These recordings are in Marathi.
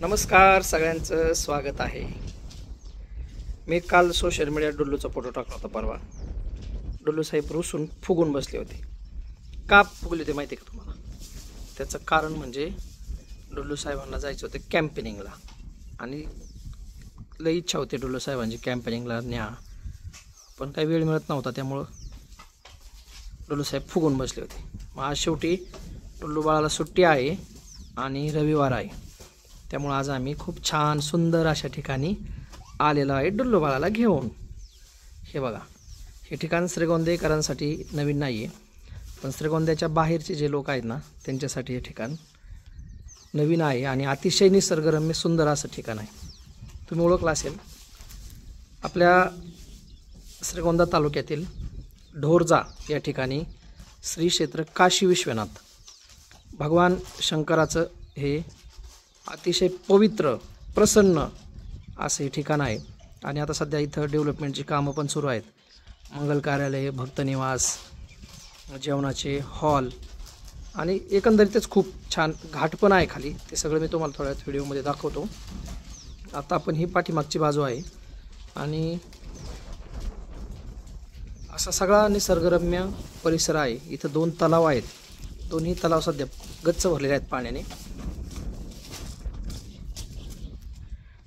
नमस्कार, सगळ्यांचं स्वागत आहे। मी काल सोशल मीडियावर डुल्लूचा फोटो टाकला होता। परवा डुल्लू साहेब रुसून फुगून बसले होते। का फुगले होते माहिती आहे का तुम्हाला? त्याचं कारण म्हणजे डुल्लू साहेबांना जायचं होतं कॅम्पेनिंगला आणि लई इच्छा होती डुल्लू साहेबांची कॅम्पेनिंगला न्या, पण काही वेळ मिळत नव्हता, त्यामुळं डुल्लू साहेब फुगून बसले होते। मग आज शेवटी डुल्लू बाळाला सुट्टी आहे आणि रविवार आहे, त्यामुळे आज आम्ही खूप छान सुंदर अशा ठिकाणी आलेलो आहे डुल्लू बाळाला घेऊन। हे बघा, हे ठिकाण श्रीगोंदेकरांसाठी नवीन नाही आहे, पण श्रीगोंद्याच्या बाहेरचे जे लोक आहेत ना त्यांच्यासाठी हे ठिकाण नवीन आहे आणि अतिशय निसर्गरम्य सुंदर असं ठिकाण आहे। तुम्ही ओळखलं असेल, आपल्या श्रीगोंदा तालुक्यातील ढोरजा या ठिकाणी श्री क्षेत्र काशी विश्वनाथ भगवान शंकराचं हे अतिशय पवित्र प्रसन्न असं हे ठिकाण आहे। आणि आता सध्या इथं डेव्हलपमेंटची कामं पण सुरू आहेत। मंगल कार्यालय, भक्तनिवास, जेवणाचे हॉल आणि एकंदरीतच खूप छान घाट पण आहे खाली। ते सगळं मी तुम्हाला थोड्या व्हिडिओमध्ये दाखवतो। आता आपण ही पाठीमागची बाजू आहे आणि असा सगळा निसर्गरम्य परिसर आहे। इथं 2 तलाव आहेत, दोन्ही तलाव सध्या गच्च भरलेले आहेत पाण्याने।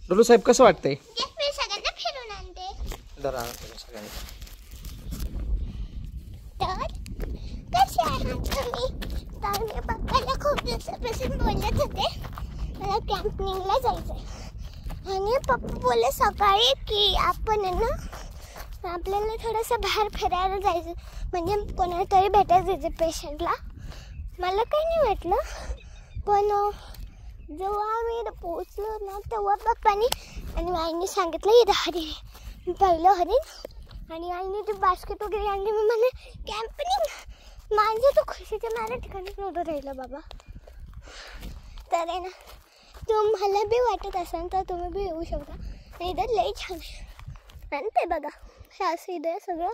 डुल्लू साहेब कसं वाटतंय? सगळ्यांना फिरून आणते जरा सगळ्यांनी। कसे आहात तुम्ही? तर मी पप्पाला खूप दिवसापासून बोलत होते मला कॅम्पिंगला जायचंय आणि पप्पा बोलले सकाळी की आपण ना आपल्याला थोडंसं बाहेर फिरायला जायचं, म्हणजे कोणाला तरी भेटायला जायचं पेशंटला। मला काही नाही वाटलं, पण जेव्हा आम्ही पोचलो ना तेव्हा पप्पानी आणि आईने सांगितलं इथं हरिण, पहिलं हरिण, आणि आईने ते बास्केट वगैरे आणली। मी म्हणे कॅम्पिंग, माझं तर खुशीच्या माझ्या ठिकाणीच नव्हतं राहिलं बाबा। तर आहे ना, तुम्हाला बी वाटत असेल तर तुम्ही बी येऊ शकता, आणि इथं लई छान आहे। आणि ते बघा, हे असं इथं सगळं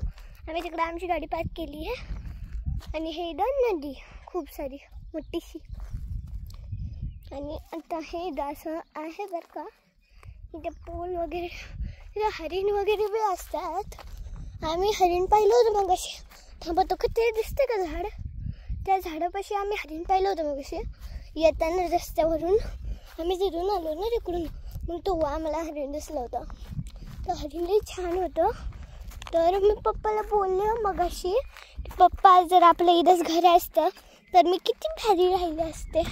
आम्ही तिकडं आमची गाडी पार्क केली आहे आणि हे इथं नदी खूप सारी मोठीशी, आणि आता हे असं आहे बरं का, इथे पूल वगैरे, इथे हरिण वगैरे बी असतात। आम्ही हरिण पाहिलं होतं मग अशी, थांबा तो ते दिसते का झाड, त्या झाडापाशी आम्ही हरिण पाहिलं होतं मग अशी येताना रस्त्यावरून। आम्ही तिथून आलो ना तिकडून, मग तो आम्हाला हरिण दिसलं होतं। तर हरिण लई छान होतं। तर मी पप्पाला बोलले मग अशी, पप्पा जर आपलं इथंच घर असतं तर मी किती भारी राहिले असते।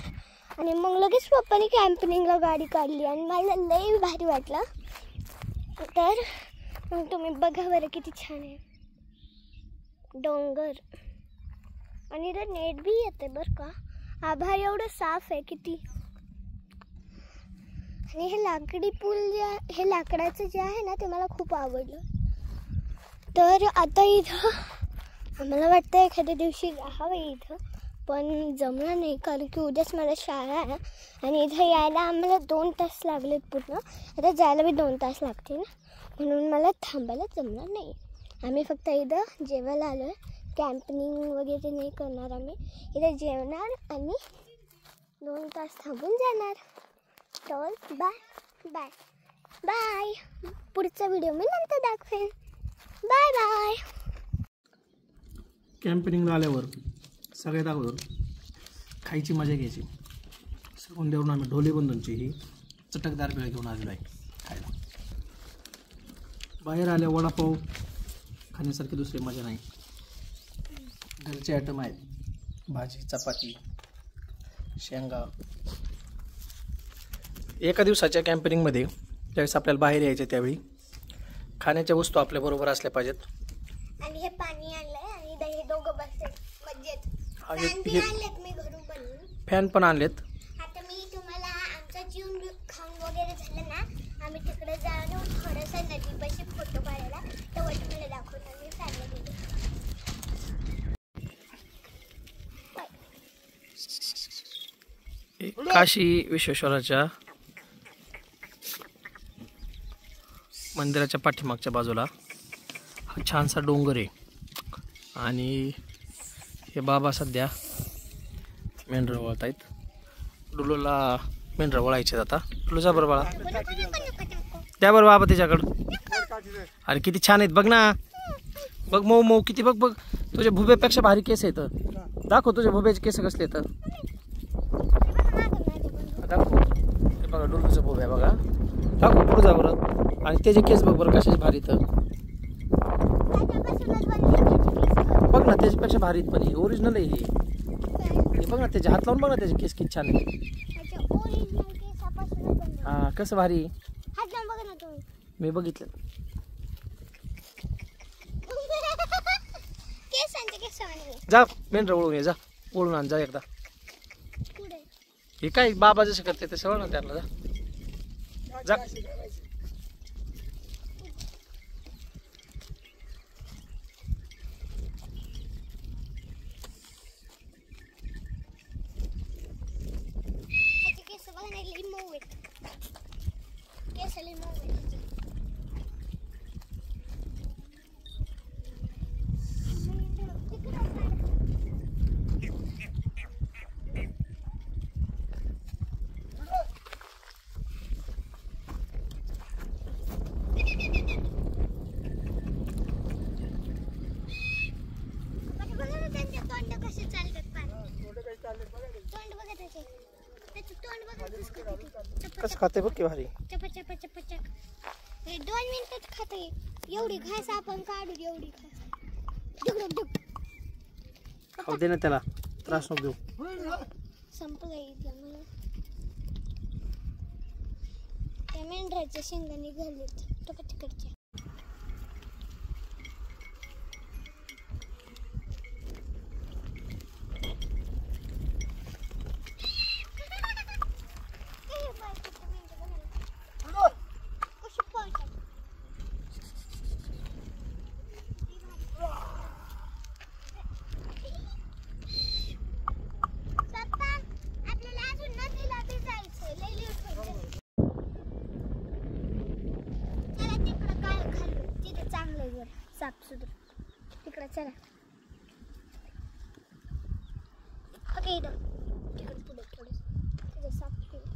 आणि मग लगेच पप्पाने कॅम्पिंगला गाडी काढली आणि मला लई भारी वाटलं। तर मग तुम्ही बघा बरं किती छान आहे डोंगर, आणि इथं नेट बी येते बरं का, आभाळ एवढं साफ आहे किती। आणि हे लाकडी पूल जे, हे लाकडाचं जे आहे ना ते मला खूप आवडलं। तर आता इथं आम्हाला वाटतं एखाद्या दिवशी राहावं इथं, पण जमलं नाही कारण की उद्याच मला शाळा आहे आणि इथं यायला आम्हाला 2 तास लागलेत पूर्ण, आता जायला बी 2 तास लागतील, म्हणून मला थांबायला जमणार नाही। आम्ही फक्त इथं जेवायला आलो आहे, कॅम्पिंग वगैरे नाही करणार आम्ही, इथं जेवणार आणि 2 तास थांबून जाणार। तर बाय बाय बाय, पुढचा व्हिडिओ मी नंतर दाखवेन। Bye bye. कॅम्पेनिंगला आल्यावर सगळ्यात अगोदर खायची मजा घ्यायची। श्रीगोंद्यावरून आम्ही ढोलेबंधूंची ही चटकदार भेळ घेऊन आलेलो आहे खायला। बाहेर आल्या वडापाव खाण्यासारखी दुसरी मजा नाही। घरचे आयटम आहेत, भाजी, चपाती, शेंगा। एका दिवसाच्या कॅम्पेनिंगमध्ये ज्यावेळेस आपल्याला बाहेर यायचं त्यावेळी खाण्याच्या वस्तू आपल्याबरोबर असल्या पाहिजेत। आणि हे पाणी आणलंय आणि हे दोघं बसले मजेत, मी घरून बनवून फॅन पण आणलेत। आता मी तुम्हाला आमचा जीवन खाऊन वगैरे झालं ना, आम्ही तिकडे जाऊन थोडंसं नदीपाशी फोटो काढायला, तेव्हा तुम्हाला दाखवणार मी फॅनला गेले। काशी विश्वेश्वराच्या मंदिराच्या पाठीमागच्या बाजूला हा छानसा डोंगर आहे आणि हे बाबा सध्या मेंढरं वळत आहेत। डुल्लूला मेंढरा वळायचे आता. तुला जा बरं बाळा, द्या बरं बाबा त्याच्याकडं. अरे किती छान आहेत बघ ना, बघ मऊ मऊ किती, बघ बघ तुझ्या भुब्यापेक्षा भारी केस आहेत. दाखव तुझ्या भुब्याचे केस कसले तर दाखव. हे बघा डुल्लूचं भुब्या बघा, दाखव पुढे जा बरं. आणि त्याचे केस बघ बरं कशाचे भारी तर, बघ ना त्याच्यापेक्षा भारीत पण हे ओरिजिनल आहे हे बघ ना, त्याचे हात लावून बघ ना त्याचे केस किती छान आहे. हा कसं भारी मी बघितलं. जा मेंढरा ओळून ये, जा ओळून आण जा एकदा. हे काय बाबा जसं करते तसं वळ ना त्यांना, जा जा. कसं खाते बघ की भारी. चपचप चपचप 2 मिनिटात खाते. एवढी घास आपण काढू, एवढी घास खाऊ दे ना त्याला, त्रास नको देऊ. संपलंय मला. त्या मेंढराच्या शेंगा निघालेत तिकडच्या. साफ सुधर तिकडे चला. ओके इथं तिकडे पुढे थोडं तिथे साफ केलं.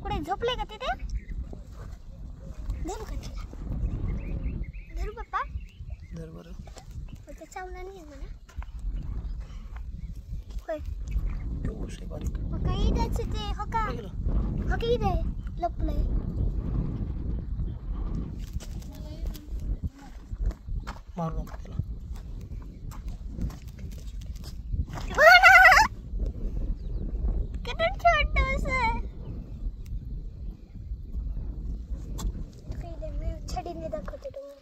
कुठे झोपले का तिथे? धरू का तिला? धरू पप्पा? धर बरं. ते चावणार नाही म्हणा. होय. केवढं बारीक. हो का इथेच ते हो का? हो की इथे लपलंय. मारू नको त्याला. किती छोटंसं. मी छडीने दाखवते तुम्हाला.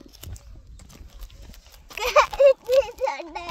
किती छोटं आहे.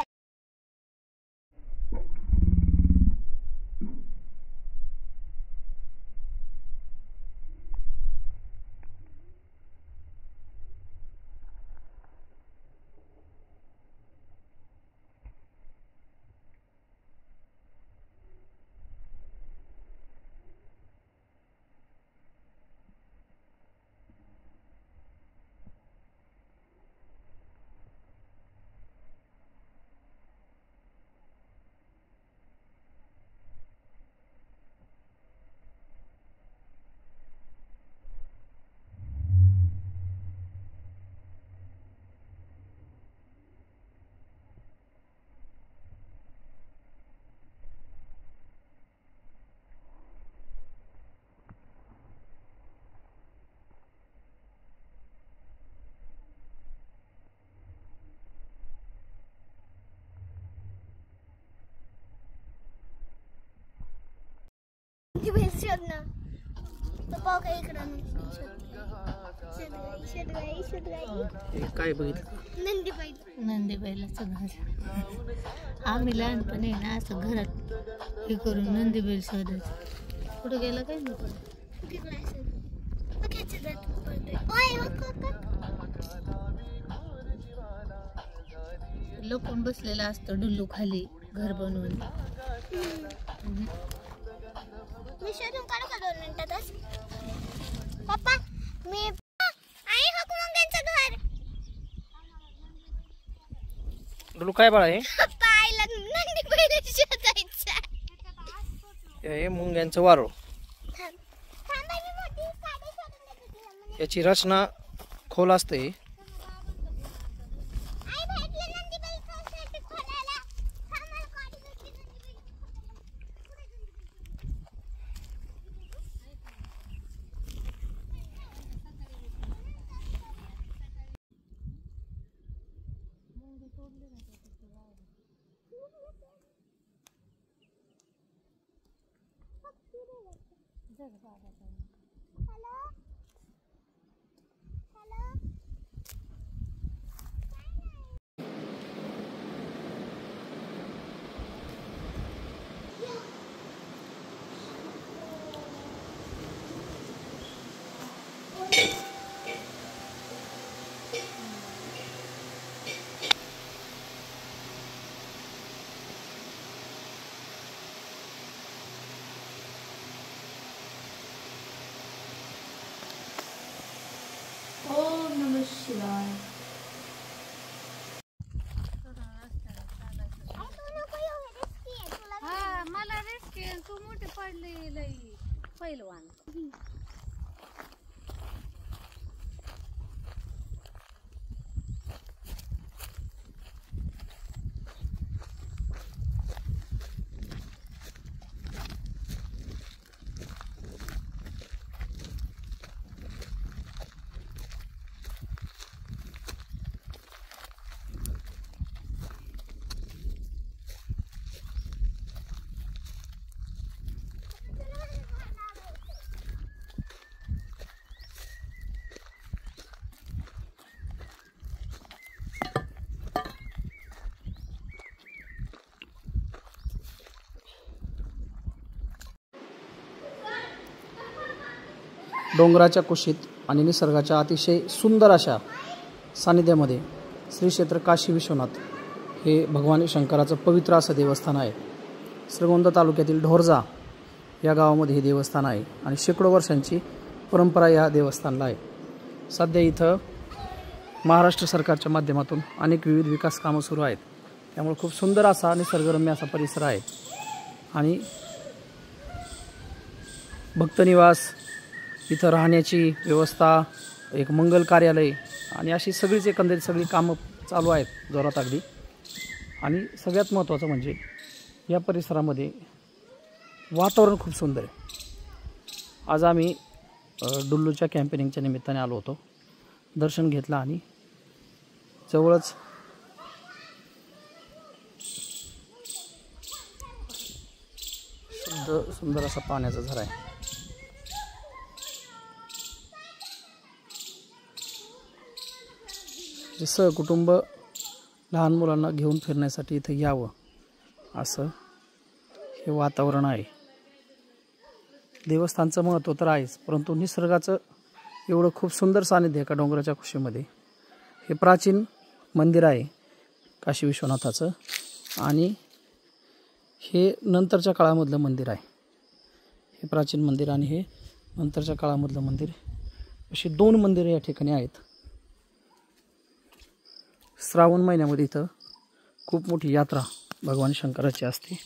शोधणं तो पाव काही इकडं शोध काय बघितलं? नंदी पाहिजे. नंदी बैलाचं घर. आम्ही लहानपणी ना असं घरात हे करून नंदी बैल शोधायचं. कुठं गेला काय लपून बसलेला असतो डुल्लू खाली घर बनवून. मी शोधून काढू का 2 मिनिटातच? पप्पा मी आई हुकमंग्यांचं घर. डुलू काय बाळा हे? पप्पा आईला नंदी बैल शोधायचं. हे मुंग्यांचं वारूळ. थांबा मी मोठी साडी शोधून देते तिला. याची रचना खोल असते. आई भेटले नंदी बैल कशासाठी खोलायला? थांबा काढी भेटली नंदी बैल. Hello hello. ओम नमः शिवाय. हा मला रिस्क आहे. तू मोठे पडले लई पहिलवान. डोंगराच्या कुशीत आणि निसर्गाच्या अतिशय सुंदर अशा सानिध्यामध्ये श्री क्षेत्र काशी विश्वनाथ हे भगवान शंकराचं पवित्र असं देवस्थान आहे. श्रीगोंदा तालुक्यातील ढोरजा या गावामध्ये हे देवस्थान आहे आणि शेकडो वर्षांची परंपरा या देवस्थानला आहे. सध्या इथं महाराष्ट्र सरकारच्या माध्यमातून अनेक विविध विकास कामं सुरू आहेत. त्यामुळे खूप सुंदर असा निसर्गरम्य असा परिसर आहे आणि भक्तनिवास, इथं राहण्याची व्यवस्था, एक मंगल कार्यालय आणि अशी सगळीच एकंदरीत सगळी कामं चालू आहेत जोरात अगदी. आणि सगळ्यात महत्त्वाचं म्हणजे या परिसरामध्ये वातावरण खूप सुंदर आहे. आज आम्ही डुल्लूच्या कॅम्पेनिंगच्या निमित्ताने आलो होतो, दर्शन घेतलं आणि जवळच सुंदर असा पाण्याचा झरा आहे. सहकुटुंब लहान मुलांना घेऊन फिरण्यासाठी इथे यावं असं हे वातावरण आहे. देवस्थानचं महत्त्व तर आहेच, परंतु निसर्गाचं एवढं खूप सुंदर सानिध्य एका डोंगराच्या कुशीमध्ये. हे प्राचीन मंदिर आहे काशी विश्वनाथाचं आणि हे नंतरच्या काळामधलं मंदिर आहे. हे प्राचीन मंदिर आणि हे नंतरच्या काळामधलं मंदिर, अशी 2 मंदिरं या ठिकाणी आहेत. श्रावण महिन्यामध्ये इथं खूप मोठी यात्रा भगवान शंकराची असते.